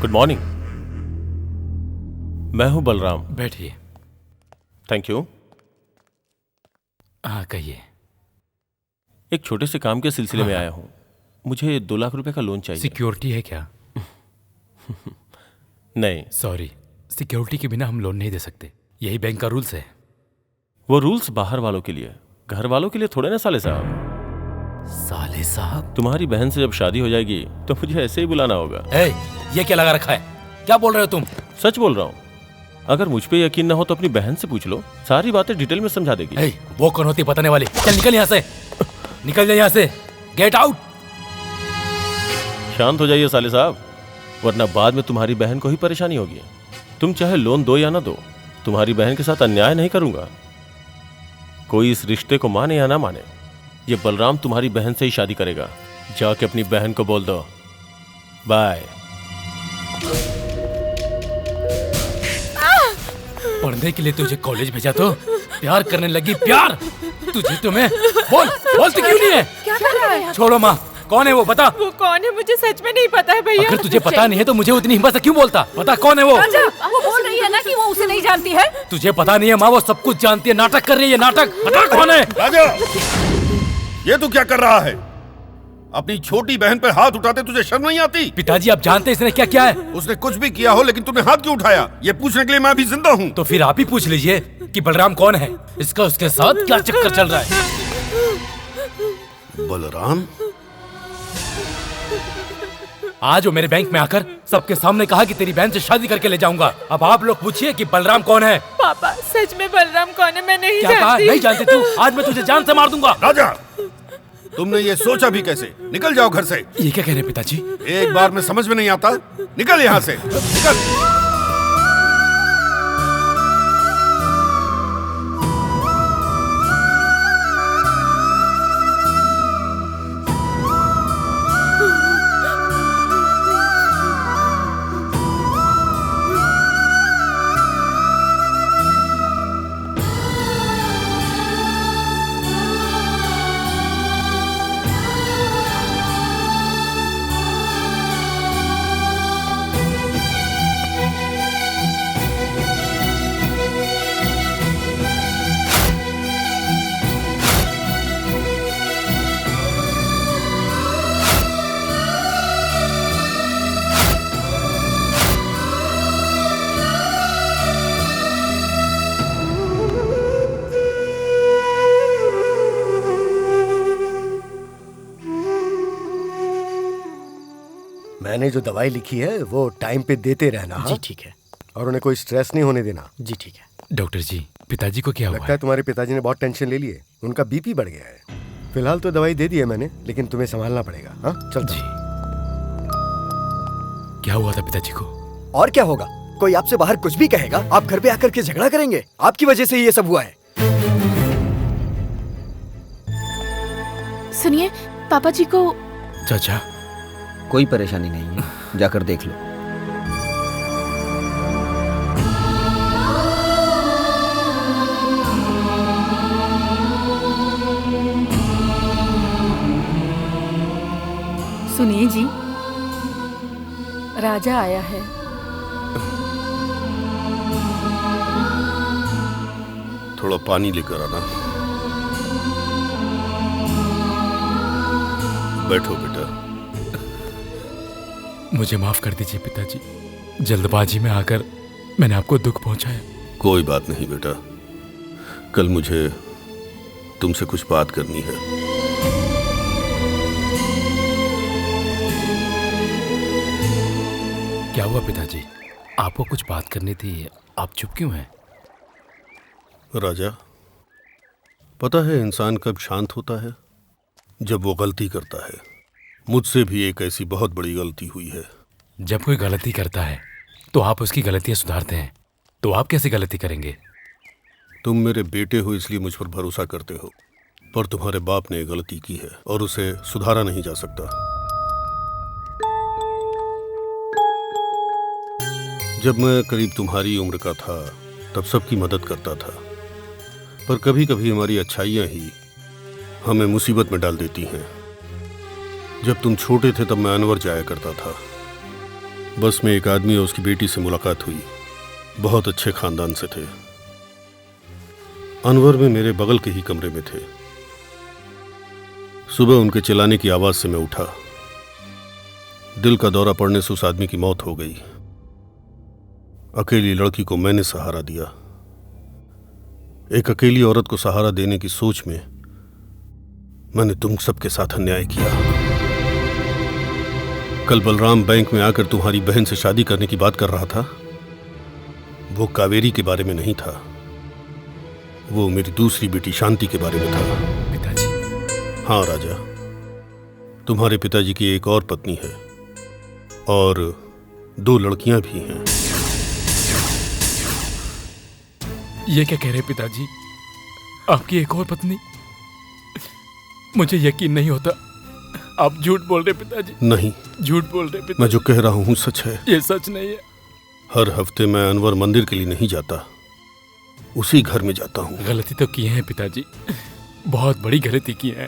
Good morning. मैं हूं बलराम। बैठिए। Thank you. हाँ कहिए। एक छोटे से काम के सिलसिले में आया हूं। मुझे 2 लाख रुपए का लोन चाहिए। सिक्योरिटी है क्या? नहीं। सॉरी, सिक्योरिटी के बिना हम लोन नहीं दे सकते, यही बैंक का रूल्स है। वो रूल्स बाहर वालों के लिए, घर वालों के लिए थोड़े ना साले साहब। साले साहब? तुम्हारी बहन से जब शादी हो जाएगी तो मुझे ऐसे ही बुलाना होगा। ये क्या लगा रखा है? क्या बोल रहे हो तुम? सच बोल रहा हूँ। अगर मुझ पे यकीन ना हो तो अपनी बहन से पूछ लो, सारी बातें डिटेल में समझा देगी। वो कौन होती बताने वाली? चल निकल यहाँ से, निकल जाए यहाँ से, गेट आउट। शांत हो जाइए साले साहब, वरना बाद में तुम्हारी बहन को ही परेशानी होगी। तुम चाहे लोन दो या ना दो, तुम्हारी बहन के साथ अन्याय नहीं करूंगा। कोई इस रिश्ते को माने या ना माने, ये बलराम तुम्हारी बहन से ही शादी करेगा। जाके अपनी बहन को बोल दो बाय। पढ़ने के लिए तुझे कॉलेज भेजा तो प्यार करने लगी। प्यार तुझे तुम्हें बोलती क्यों नहीं है? क्या कर रहा है? छोड़ो माँ, कौन है वो? बता। वो कौन है मुझे सच में नहीं पता है भैया। अगर तुझे पता नहीं है तो मुझे उतनी हिम्मत से क्यों बोलता? बता कौन है वो? वो बोल रही है ना कि वो उसे नहीं जानती है। तुझे पता नहीं है माँ, वो सब कुछ जानती है, नाटक कर रही है नाटक। बता कौन है? राजा, ये तू क्या कर रहा है? अपनी छोटी बहन पर हाथ उठाते तुझे शर्म नहीं आती? पिताजी आप जानते हैं इसने क्या किया है? उसने कुछ भी किया हो लेकिन तूने हाथ क्यों उठाया? ये पूछने के लिए मैं भी जिंदा हूँ। तो फिर आप ही पूछ लीजिए कि बलराम कौन है, इसका उसके साथ क्या चक्कर चल रहा है। बलराम? आज वो मेरे बैंक में आकर सबके सामने कहा कि तेरी बहन से शादी करके ले जाऊंगा। अब आप लोग पूछिए कि बलराम कौन है। पापा सच में बलराम कौन है? मैं नहीं क्या कहा? जानती। नहीं जानती तू? आज मैं तुझे जान से मार दूंगा। राजा, तुमने ये सोचा भी कैसे? निकल जाओ घर से। ये क्या कह रहे हैं पिताजी? एक बार में समझ में नहीं आता? निकल यहाँ से, निकल। मैंने जो दवाई लिखी है वो टाइम पे देते रहना। जी ठीक है। और उन्हें कोई स्ट्रेस नहीं होने देना। जी ठीक है। डॉक्टर जी, पिताजी को क्या हुआ लगता है तुम्हारे पिताजी ने बहुत टेंशन ले ली है, उनका बीपी बढ़ गया है। फिलहाल तो दवाई दे दी है मैंने, लेकिन तुम्हें संभालना पड़ेगा। हाँ चल जी। क्या हुआ था पिताजी को? और क्या होगा? कोई आपसे बाहर कुछ भी कहेगा, आप घर पे आकर के झगड़ा करेंगे। आपकी वजह से ये सब हुआ है। सुनिए, पापा जी को। चाचा, कोई परेशानी नहीं है, जाकर देख लो। सुनिए जी, राजा आया है। थोड़ा पानी लेकर आना। बैठो बेटा। मुझे माफ कर दीजिए पिताजी, जल्दबाजी में आकर मैंने आपको दुख पहुंचाया। कोई बात नहीं बेटा, कल मुझे तुमसे कुछ बात करनी है। क्या हुआ पिताजी? आपको कुछ बात करनी थी, आप चुप क्यों हैं? राजा, पता है इंसान कब शांत होता है? जब वो गलती करता है। मुझसे भी एक ऐसी बहुत बड़ी गलती हुई है। जब कोई गलती करता है तो आप उसकी गलतियां सुधारते हैं, तो आप कैसे गलती करेंगे? तुम मेरे बेटे हो इसलिए मुझ पर भरोसा करते हो, पर तुम्हारे बाप ने गलती की है और उसे सुधारा नहीं जा सकता। जब मैं करीब तुम्हारी उम्र का था तब सबकी मदद करता था, पर कभी कभी हमारी अच्छाइयाँ ही हमें मुसीबत में डाल देती हैं। जब तुम छोटे थे तब मैं अनवर जाया करता था। बस में एक आदमी और उसकी बेटी से मुलाकात हुई। बहुत अच्छे खानदान से थे। अनवर में मेरे बगल के ही कमरे में थे। सुबह उनके चिल्लाने की आवाज से मैं उठा। दिल का दौरा पड़ने से उस आदमी की मौत हो गई। अकेली लड़की को मैंने सहारा दिया। एक अकेली औरत को सहारा देने की सोच में मैंने तुम सबके साथ अन्याय किया। कल बलराम बैंक में आकर तुम्हारी बहन से शादी करने की बात कर रहा था। वो कावेरी के बारे में नहीं था, वो मेरी दूसरी बेटी शांति के बारे में था। पिताजी। हाँ राजा, तुम्हारे पिताजी की एक और पत्नी है और 2 लड़कियां भी हैं। ये क्या कह रहे पिताजी? आपकी एक और पत्नी? मुझे यकीन नहीं होता। आप झूठ बोल रहे पिताजी। नहीं, झूठ बोल रहे पिताजी। मैं जो कह रहा हूं सच है। ये सच नहीं है। हर हफ्ते मैं अनवर मंदिर के लिए नहीं जाता, उसी घर में जाता हूं। गलती तो की है पिताजी, बहुत बड़ी गलती की है।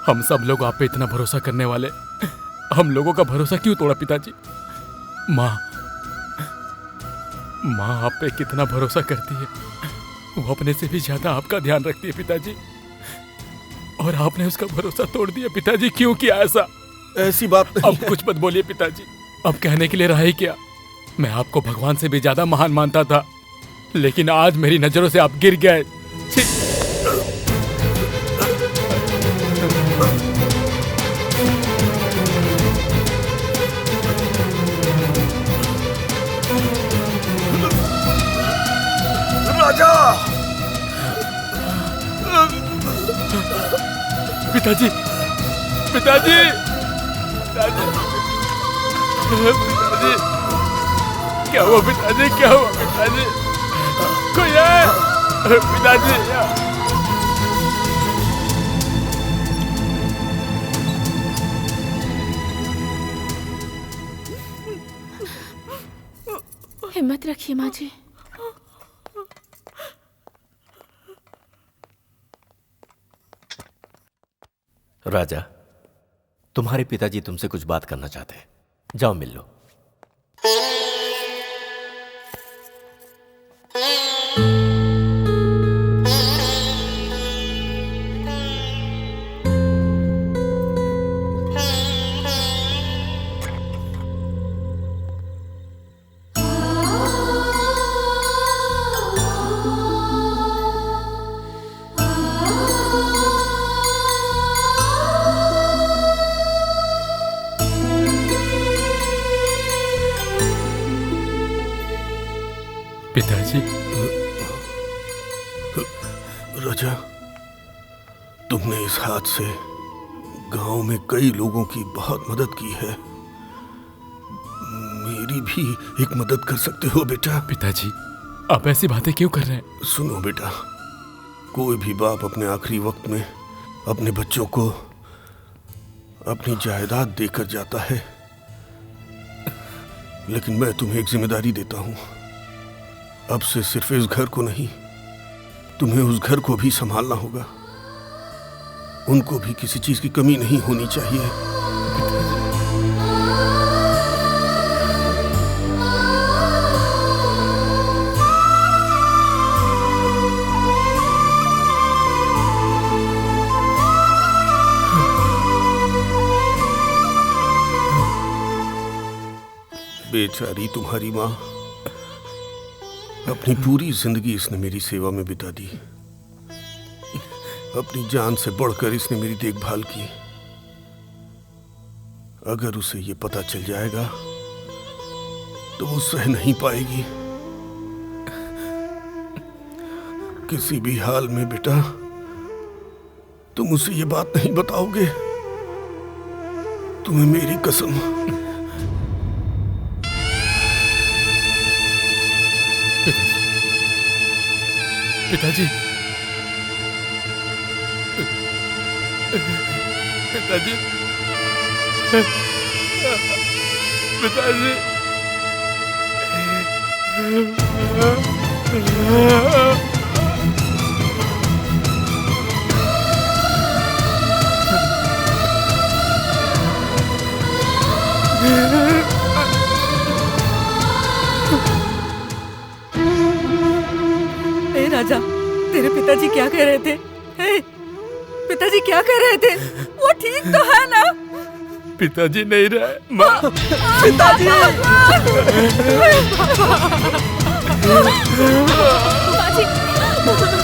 हम सब लोग आप पे इतना भरोसा करने वाले, हम लोगों का भरोसा क्यों तोड़ा पिताजी? माँ आप पे कितना भरोसा करती है, वो अपने से भी ज्यादा आपका ध्यान रखती है पिताजी, और आपने उसका भरोसा तोड़ दिया पिताजी। क्यों किया ऐसा? ऐसी बात नहीं अब कुछ मत बोलिए पिताजी। अब कहने के लिए रहा ही क्या? मैं आपको भगवान से भी ज्यादा महान मानता था, लेकिन आज मेरी नजरों से आप गिर गए। छी! राजा! पिताजी, पिताजी, पिताजी, पिताजी, क्या हुआ पिताजी? क्या हुआ पिताजी? कोई है? पिताजी, हिम्मत रखिए माँ जी। राजा, तुम्हारे पिताजी तुमसे कुछ बात करना चाहते हैं, जाओ मिल लो। पिताजी। राजा, तुमने इस हाथ से गांव में कई लोगों की बहुत मदद की है। मेरी भी एक मदद कर सकते हो बेटा? पिताजी, आप ऐसी बातें क्यों कर रहे हैं? सुनो बेटा, कोई भी बाप अपने आखिरी वक्त में अपने बच्चों को अपनी जायदाद देकर जाता है, लेकिन मैं तुम्हें एक जिम्मेदारी देता हूं। अब से सिर्फ इस घर को नहीं, तुम्हें उस घर को भी संभालना होगा। उनको भी किसी चीज की कमी नहीं होनी चाहिए। बेचारी तुम्हारी माँ, अपनी पूरी जिंदगी इसने मेरी सेवा में बिता दी। अपनी जान से बढ़कर इसने मेरी देखभाल की। अगर उसे ये पता चल जाएगा तो वो सह नहीं पाएगी। किसी भी हाल में बेटा तुम उसे ये बात नहीं बताओगे? तुम्हें मेरी कसम। पिताजी, पिताजी, पिताजी, पिताजी। राजा, तेरे पिताजी क्या कह रहे थे? हे, पिताजी क्या कह रहे थे? वो ठीक तो है ना? पिताजी नहीं रहे माँ। पिताजी! बाजी, बाजी,